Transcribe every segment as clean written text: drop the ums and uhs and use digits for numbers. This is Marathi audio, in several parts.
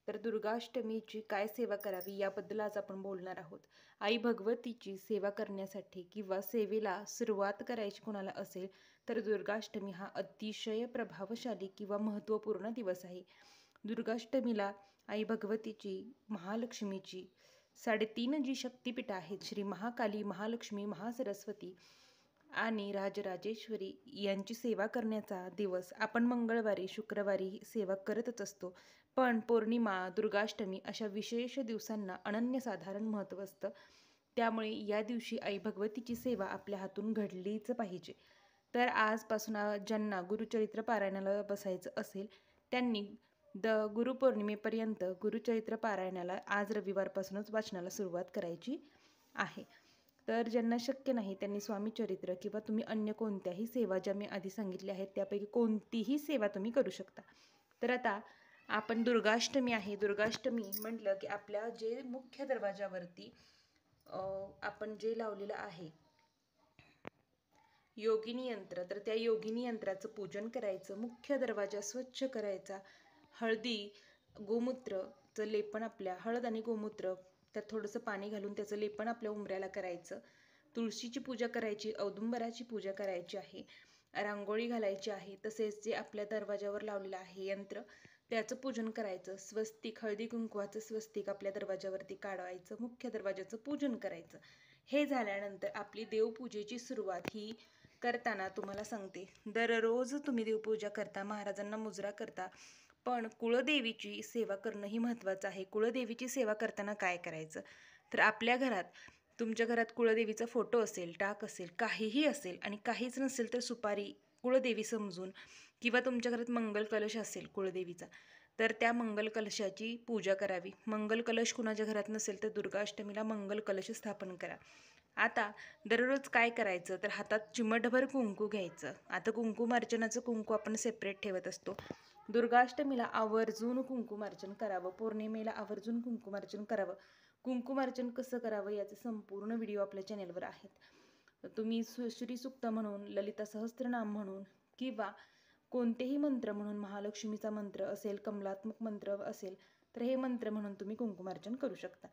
तर दुर्गाष्टमीची काय सेवा करावी याबद्दल आज आपण बोलणार आहोत. आई भगवतीची सेवा करण्यासाठी किंवा सेवेला सुरुवात करायची कोणाला असेल तर दुर्गाष्टमी हा अतिशय प्रभावशाली किंवा महत्त्वपूर्ण दिवस आहे. दुर्गाष्टमीला आई भगवतीची, महालक्ष्मीची 3.5 जी शक्तिपीठं आहेत, श्री महाकाली, महालक्ष्मी, महासरस्वती आणि राजराजेश्वरी यांची सेवा करण्याचा दिवस आपण मंगळवारी, शुक्रवारी ही सेवा करतच असतो. पण पौर्णिमा, दुर्गाष्टमी अशा विशेष दिवसांना अनन्यसाधारण महत्त्व असतं. त्यामुळे या दिवशी आई भगवतीची सेवा आपल्या हातून घडलीच पाहिजे. तर आजपासून ज्यांना गुरुचरित्र पारायणाला बसायचं असेल त्यांनी गुरुपौर्णिमेपर्यंत गुरुचरित्र पारायणाला आज रविवारपासूनच वाचनाला सुरुवात करायची आहे. तर ज्यांना शक्य नाही त्यांनी स्वामीचरित्र किंवा तुम्ही अन्य कोणत्याही सेवा ज्या मी आधी सांगितल्या आहेत त्यापैकी कोणतीही सेवा तुम्ही करू शकता. तर आता आपण दुर्गाष्टमी आहे. दुर्गाष्टमी म्हटलं की आपल्या जे मुख्य दरवाजावरती आपण जे लावलेलं आहे योगिनी यंत्र, तर त्या योगिनी यंत्राचं पूजन करायचं, मुख्य दरवाजा स्वच्छ करायचा, हळदी गोमूत्रचं लेपन, आपल्या हळद आणि गोमूत्र त्यात थोडंसं पाणी घालून त्याचं लेपन आपल्या उंबऱ्याला करायचं, तुळशीची पूजा करायची, औदुंबराची पूजा करायची आहे, रांगोळी घालायची आहे, तसेच जे आपल्या दरवाजावर लावलेलं आहे यंत्र त्याचं पूजन करायचं, स्वस्तिक हळदी कुंकवाचं स्वस्तिक आपल्या दरवाजावरती काढवायचं, मुख्य दरवाजाचं पूजन करायचं. हे झाल्यानंतर आपली देवपूजेची सुरुवात ही करताना तुम्हाला सांगते, दररोज तुम्ही देवपूजा करता, महाराजांना मुजरा करता, पण कुळदेवीची सेवा करणं ही महत्त्वाचं आहे. कुळदेवीची सेवा करताना काय करायचं, तर आपल्या घरात, तुमच्या घरात कुळदेवीचा फोटो असेल, टाक असेल, काहीही असेल आणि काहीच नसेल तर सुपारी कुळदेवी समजून, किंवा तुमच्या घरात मंगल कलश असेल कुळदेवीचा तर त्या मंगल कलशाची पूजा करावी. मंगल कलश कुणाच्या घरात नसेल तर दुर्गाष्टमीला मंगल कलश स्थापन करा. आता दररोज काय करायचं, तर हातात चिमटभर कुंकू घ्यायचं. आता कुंकुमार्चनाचं कुंकू आपण सेपरेट ठेवत असतो. दुर्गाष्टमीला आवर्जून कुंकुमार्चन करावं, पौर्णिमेला आवर्जून कुंकुमार्चन करावं. कुंकुमार्चन कसं करावं याचे संपूर्ण व्हिडिओ आपल्या चॅनेलवर आहेत. तुम्ही श्रीसूक्त म्हणून, ललिता सहस्त्रनाम म्हणून किंवा कोणतेही मंत्र म्हणून, महालक्ष्मीचा मंत्र असेल, कमलात्मक मंत्र असेल तर हे मंत्र म्हणून तुम्ही कुंकुमार्चन करू शकता.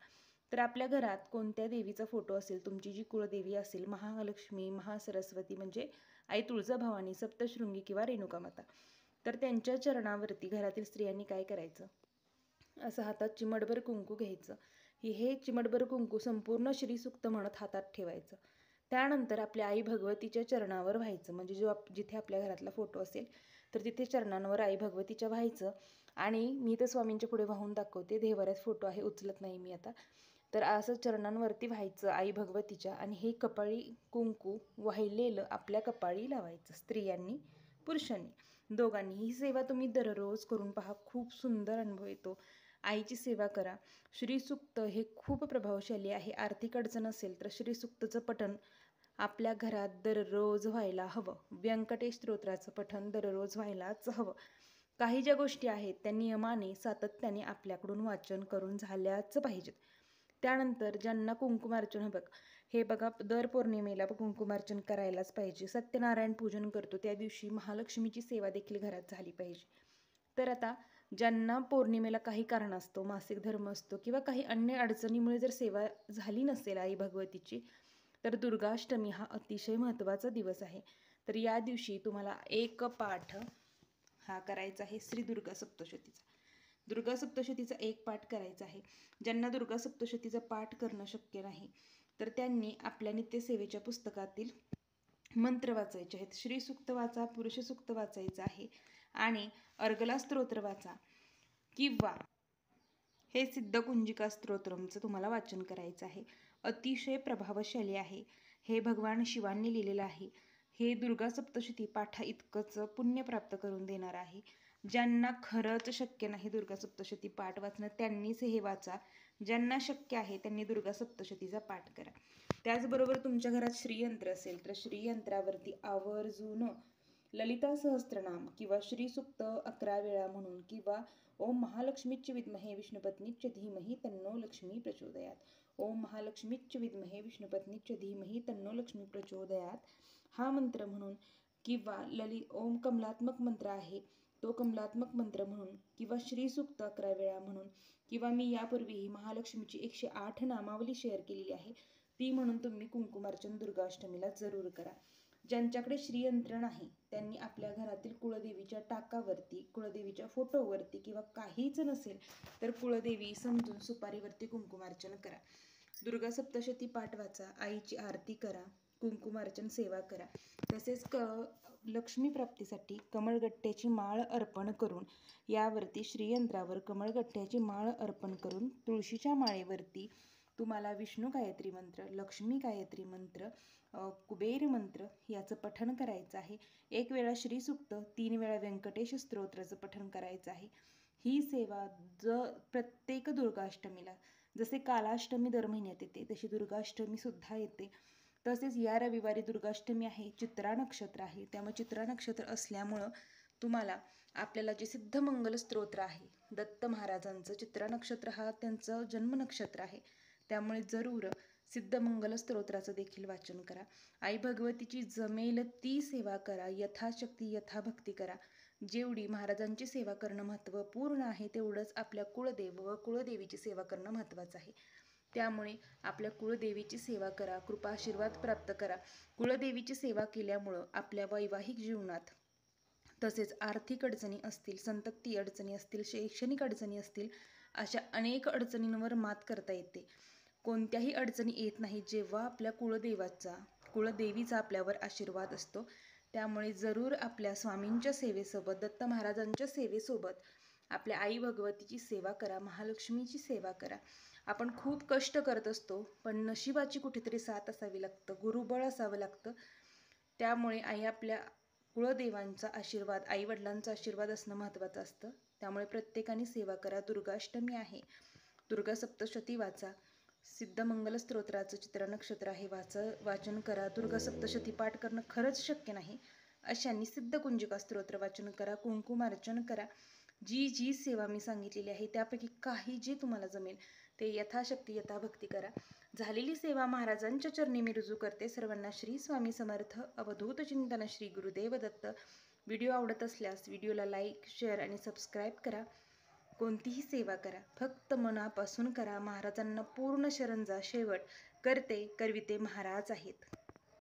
तर आपल्या घरात कोणत्या देवीचा फोटो असेल, तुमची जी कुळदेवी असेल, महालक्ष्मी, महासरस्वती म्हणजे आई तुळजाभवानी, सप्तशृंगी किंवा रेणुकामाता, तर त्यांच्या चरणावरती घरातील स्त्रियांनी काय करायचं, असं हातात चिमटभर कुंकू घ्यायचं. हे चिमटभर कुंकू संपूर्ण श्रीसूक्त म्हणत हातात ठेवायचं. त्यानंतर आपल्या आई भगवतीच्या चरणावर व्हायचं, म्हणजे जिथे आपल्या घरातला फोटो असेल तर तिथे चरणांवर आई भगवतीच्या व्हायचं. आणि मी तर स्वामींच्या पुढे वाहून दाखवते, देवाऱ्यात फोटो आहे, उचलत नाही मी आता. तर असं चरणांवरती व्हायचं आई भगवतीच्या, आणि हे कपाळी कुंकू वाहिलेलं आपल्या कपाळी लावायचं, स्त्रियांनी पुरुषांनी दोघांनी. ही सेवा तुम्ही दररोज करून पहा, खूप सुंदर अनुभव येतो. आईची सेवा करा. श्रीसूक्त हे खूप प्रभावशाली आहे. आर्थिक अडचण असेल तर श्रीसूक्तचं पठण आपल्या घरात दररोज व्हायला हवं. व्यंकटेश स्तोत्राचं पठण दररोज व्हायलाच हवं. काही ज्या गोष्टी आहेत त्या नियमाने, सातत्याने आपल्याकडून वाचन करून झाल्याच पाहिजेत. त्यानंतर ज्यांना कुंकुमार्चन हे बघा, दर पौर्णिमेला कुंकुमार्चन करायलाच पाहिजे. सत्यनारायण पूजन करतो त्या दिवशी महालक्ष्मीची सेवा देखील घरात झाली पाहिजे. तर आता ज्यांना पौर्णिमेला काही कारण असतो, मासिक धर्म असतो किंवा काही अन्य अडचणीमुळे जर सेवा झाली नसेल आई भगवतीची, तर दुर्गाष्टमी हा अतिशय महत्त्वाचा दिवस आहे. तर या दिवशी तुम्हाला एक पाठ हा करायचा आहे श्री दुर्गा सप्तशतीचा. दुर्गा सप्तशतीचा एक पाठ करायचा आहे. ज्यांना दुर्गा सप्तशतीचा पाठ करणं शक्य नाही तर त्यांनी आपल्या नित्यसेवेच्या पुस्तकातील मंत्र वाचायचे आहेत. श्रीसूक्त वाचा, पुरुषसूक्त वाचायचं आहे आणि अर्गला स्तोत्र वाचा किंवा हे सिद्धकुंजिका स्तोत्रमचं तुम्हाला वाचन करायचं आहे. अतिशय प्रभावशाली आहे. हे भगवान शिवांनी लिहिलेलं आहे. हे दुर्गा सप्तशती पाठा इतकंच पुण्य प्राप्त करून देणार आहे. ज्यांना खरंच शक्य नाही दुर्गा सप्तशती पाठ वाचणं त्यांनीच हे वाचा. ज्यांना शक्य आहे त्यांनी दुर्गा सप्तशतीचा पाठ करा. त्याचबरोबर तुमच्या घरात श्रीयंत्र असेल तर श्रीयंत्रावरती आवर्जून ललिता सहस्त्रनाम किंवा श्रीसूक्त 11 वेळा म्हणून, किंवा ओम महालक्ष्मीच विद्महे विष्णुपत्नीच धीमहि तन्नो लक्ष्मी प्रचोदयात, ओम महालक्ष्मीच विद्महे विष्णुपत्नीच धीमहि तन्नो लक्ष्मी प्रचोदयात हा मंत्र म्हणून, किंवा ओम कमलात्मक मंत्र आहे तो कमलात्मक मंत्र म्हणून किंवा श्रीसूक्त 11 वेळा म्हणून किंवा मी यापूर्वीही महालक्ष्मीची 108 नामावली शेअर केलेली आहे ती म्हणून तुम्ही कुंकुमार्चन दुर्गाष्टमीला जरूर करा. ज्यांच्याकडे श्रीयंत्र नाही त्यांनी आपल्या घरातील कुळदेवीच्या टाकावरती, कुळदेवीच्या फोटोवरती किंवा काहीच नसेल तर कुळदेवी समजून सुपारीवरती कुंकुमार्चन करा. दुर्गा सप्तशती पाठ वाचा, आईची आरती करा, कुंकुमार्चन सेवा करा. तसेच लक्ष्मी प्राप्तीसाठी कमळगट्ट्याची माळ अर्पण करून यावरती श्रीयंत्रावर कमळगट्ट्याची माळ अर्पण करून तुळशीच्या माळेवरती तुम्हाला विष्णू गायत्री मंत्र, लक्ष्मी गायत्री मंत्र, कुबेर मंत्र याचं पठण करायचं आहे. 1 वेळा श्रीसूक्त, 3 वेळा व्यंकटेश स्तोत्राचं पठण करायचं आहे. ही सेवा प्रत्येक दुर्गाष्टमीला, जसे कालाष्टमी दर महिन्यात येते तशी दुर्गाष्टमी सुद्धा येते. तसेच या रविवारी दुर्गाष्टमी आहे, चित्रा नक्षत्र आहे. त्यामुळे चित्रा नक्षत्र असल्यामुळं तुम्हाला आपल्याला जे सिद्धमंगल स्तोत्र आहे दत्त महाराजांचं, चित्रा नक्षत्र हा त्यांचं जन्म नक्षत्र आहे, त्यामुळे जरूर सिद्धमंगल स्तोत्राचं देखील वाचन करा. आई भगवतीची जमेल ती सेवा करा, यथाशक्ती यथाभक्ती करा. जेवढी महाराजांची सेवा करणं महत्त्वपूर्ण आहे तेवढंच आपल्या कुळदेव व कुळदेवीची सेवा करणं महत्त्वाचं आहे. त्यामुळे आपल्या कुळदेवीची सेवा करा, कृपा आशीर्वाद प्राप्त करा. कुळदेवीची सेवा केल्यामुळं आपल्या वैवाहिक जीवनात तसेच आर्थिक अडचणी असतील, संतप्ती अडचणी असतील, शैक्षणिक अडचणी असतील, अशा अनेक अडचणींवर मात करता येते. कोणत्याही अडचणी येत नाही जेव्हा आपल्या कुळदेवीचा आपल्यावर आशीर्वाद असतो. त्यामुळे जरूर आपल्या स्वामींच्या सेवेसोबत, दत्त महाराजांच्या सेवेसोबत आपल्या आई भगवतीची सेवा करा, महालक्ष्मीची सेवा करा. आपण खूप कष्ट करत असतो पण नशिबाची कुठेतरी साथ असावी लागतं, गुरुबळ असावं लागतं. त्यामुळे आपल्या कुळदेवांचा आशीर्वाद, आईवडिलांचा आशीर्वाद असणं महत्त्वाचं असतं. त्यामुळे प्रत्येकाने सेवा करा. दुर्गाष्टमी आहे, दुर्गा सप्तशती वाचा, सिद्धमंगल स्तोत्राचं चित्रा नक्षत्र आहे वाचन करा. दुर्गा सप्तशती पाठ करणं खरंच शक्य नाही अशांनी सिद्धकुंजिका स्तोत्र वाचन करा, कुंकुमार्चन करा. जी सेवा मी सांगितलेली आहे त्यापैकी काही जे तुम्हाला जमेल ते यथाशक्ती यथाभक्ती करा. झालेली सेवा महाराजांच्या चरणी मी रुजू करते. सर्वांना श्री स्वामी समर्थ. अवधूत चिंतन श्री गुरुदेव दत्त. व्हिडिओ आवडत असल्यास व्हिडिओला लाईक, शेअर आणि सबस्क्राईब करा. कोणतीही सेवा करा फक्त मनापासून करा. महाराजांना पूर्ण शरण जा. शेवट करते करविते महाराज आहेत.